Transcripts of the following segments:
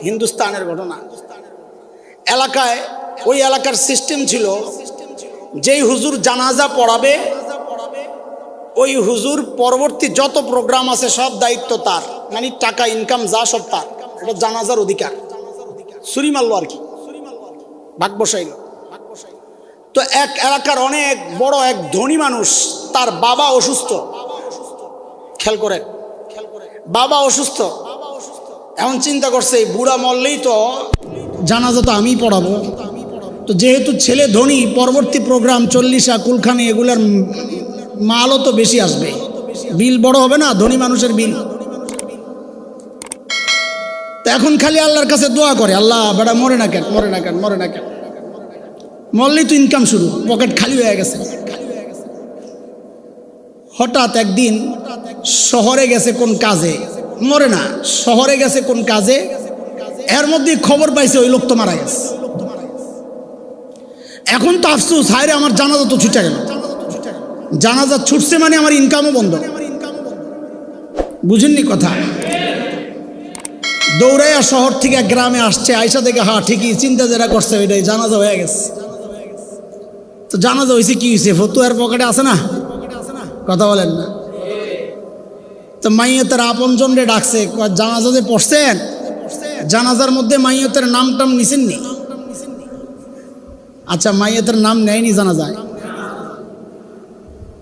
হিন্দুস্তানের ঘটনা। এলাকায় ওই এলাকার সিস্টেম ছিল, যেই হুজুর জানাজা পড়াবে ওই হুজুর পরবর্তী যত প্রোগ্রাম আছে সব দায়িত্ব তার, মানে টাকা ইনকাম যা সব তার। এটা জানাজার অধিকার, ছুরি মারলো আর কি, ভাগ বসাইল। তো এক এলাকার অনেক বড় এক ধনী মানুষ, তার বাবা অসুস্থ। খেয়াল করেন, বাবা অসুস্থ। এখন চিন্তা করছে এই বুড়া মরলেই তো জানাজা তো আমিই পড়াবো। তো যেহেতু ছেলে ধনী, পরবর্তী প্রোগ্রাম 40 কুলখানি এগুলার মালও তো বেশি আসবে, বিল বড় হবে না, ধনী মানুষের বিল। তো এখন খালি আল্লাহর কাছে দোয়া করে, আল্লাহ বেটা মরে না কেন, মরে না কেন, মরে না কেন। মরলেই তো ইনকাম শুরু, পকেট খালি হয়ে গেছে। হঠাৎ একদিন শহরে গেছে কোন কাজে, মরে না, শহরে গেছে কোন কাজে, এর মধ্যে খবর পাইছে ওই লোক তো মারা গেছে। এখন তো আফসোস, হায়রে আমার জানাজা তো ছুটে গেল। জানাজা ছুটছে মানে আমার ইনকামও বন্ধ। বুঝেননি কথা? দৌড়াইয়া শহর থেকে গ্রামে আসছে, আইসা থেকে হ্যাঁ ঠিকই চিন্তা যেটা করছে ওইটাই, জানাজা হয়ে গেছে। তো জানাজা হয়েছে কি হয়েছে, ফতুয়ার পকেটে আছে না, কথা বলেন না। তো মাইয়তের আপনজন রে ডাকছে, জানাজা যে পড়ছেন, জানাজার মধ্যে মাইয়তের নাম টাম নিছেননি? আচ্ছা, মাইয়তের নাম নেয়নি জানাজায়?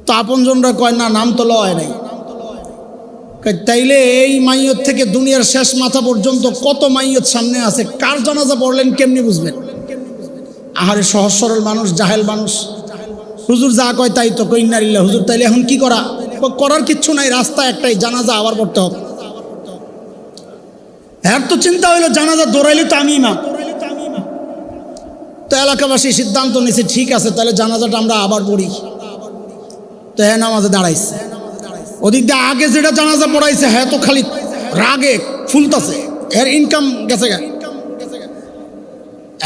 তো আপনজনরা কয় না, নাম তো লয় নাই। তাইলে এই মাইয়ত থেকে দুনিয়ার শেষ মাথা পর্যন্ত কত মাইয়ত সামনে আছে, কার জানাজা পড়লেন কেমনি বুঝবেন? আহারে সহজ সরল মানুষ, জাহেল মানুষ। হুজুর যা কয় তাই তো, কই ইন্নালিল্লাহ। হুজুর তাইলে এখন কি করার কিচ্ছু নাই, রাস্তা একটাই, জানাজা আবার পড়তে হবে। হ্যাঁ, তো চিন্তা হইলো জানাজা দৌড়াইলে তো আমি ইমাম। তো এলাকাবাসী সিদ্ধান্ত নিয়েছে, ঠিক আছে তাহলে জানাজাটা আমরা আবার পড়ি। তো হ্যাঁ নামাজে দাঁড়াইছে। ওদিক দিয়ে আগে যেটা জানাজা পড়াইছে হ্যাঁ তো খালি রাগে ফুলতাছে, এর ইনকাম গেছে গা।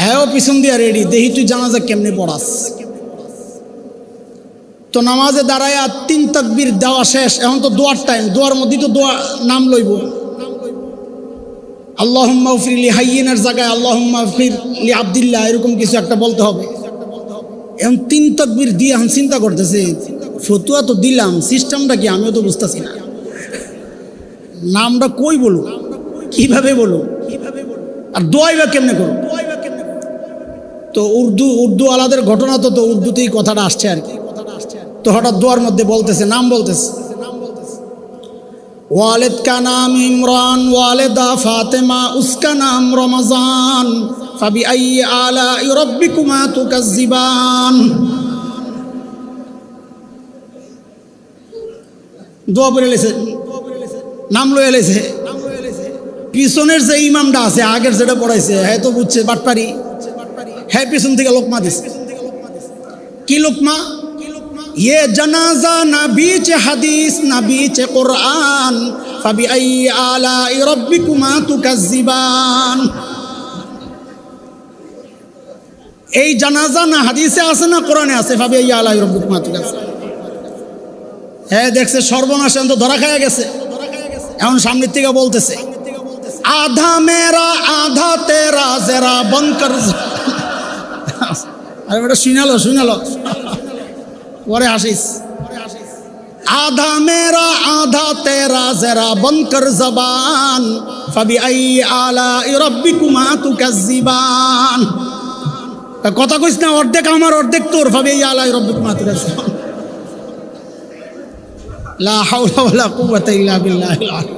হ্যাঁ পিছন দিয়া রেডি, দেখি তুই জানাজা কেমনে পড়াস। তো নামাজে দাঁড়ায় 3 তাকবীর দেওয়া শেষ, এখন তো দোয়ার টাইম। দোয়ার মধ্যে তো দোয়া নাম লইব, আল্লাহুম্মা গফির লি হাইয়িনের জায়গায় আল্লাহুম্মা গফির লি আব্দিল্লাহ, এরকম কিছু একটা বলতে হবে। এখন 3 তাকবীর দিয়ে এখন চিন্তা করতেছে, ফতুয়া তো দিলাম, সিস্টেমটা কি আমিও তো বুঝতেছি না, নামটা কই বলুন, কিভাবে বলুন, আর দোয়াই বা কেমনে করো। তো উর্দু আলাদের ঘটনা তো উর্দুতেই কথাটা আসছে আর কি। তো হঠাৎ দোয়ার মধ্যে বলতেছে, নাম বলতেছে, ওয়ালিদ কা নাম ইমরান, ওয়ালিদা ফাতেমা, উসকা নাম রমজান, ফাবি আইয়ি আলাই রাব্বিকুমা তুকাজ্জিবান। দোয়া পড়ে লেছে, নাম লয়ে লেছে। পিছনের যে ইমামটা আছে, আগের যেটা পড়াইছে হ্যাঁ তো বুঝছে বাটপারি, হ্যাঁ পিছন থেকে লোকমা দিছে। কি লোকমা? ये जनाजा ना बीच हदीस ना बीच कुरान, फबी अय्यि आलाई रब्बिकुमा तुकज्जिबान। এই জানাজা না হাদিসে আছে না কোরআনে আছে, ফাবি আইয়ি আলাই রব্বিকুমা তুকজ্জিবান। হ্যাঁ দেখছে সর্বনাশ, তো ধরা খায়া গেছে। এখন সামনের থেকে বলতেছে, আধা মেরা আধা তেরা জেরা বনকর। আরে বেটা শুনালো পরে আসিস। আধা মেরা আধা তেরা জেরা বনকর জবান, ফাবি আইয়ি আলাই রাব্বিকুমা তুকাজ্জিবান। কথা কইস না, অর্ধেক আমার অর্ধেক তোর, ফাবি আইয়ি আলাই রাব্বিকুমা তুকাজ্জিবান। লা হাওলা ওয়ালা কুওয়াতা ইল্লা বিল্লাহিল আলী।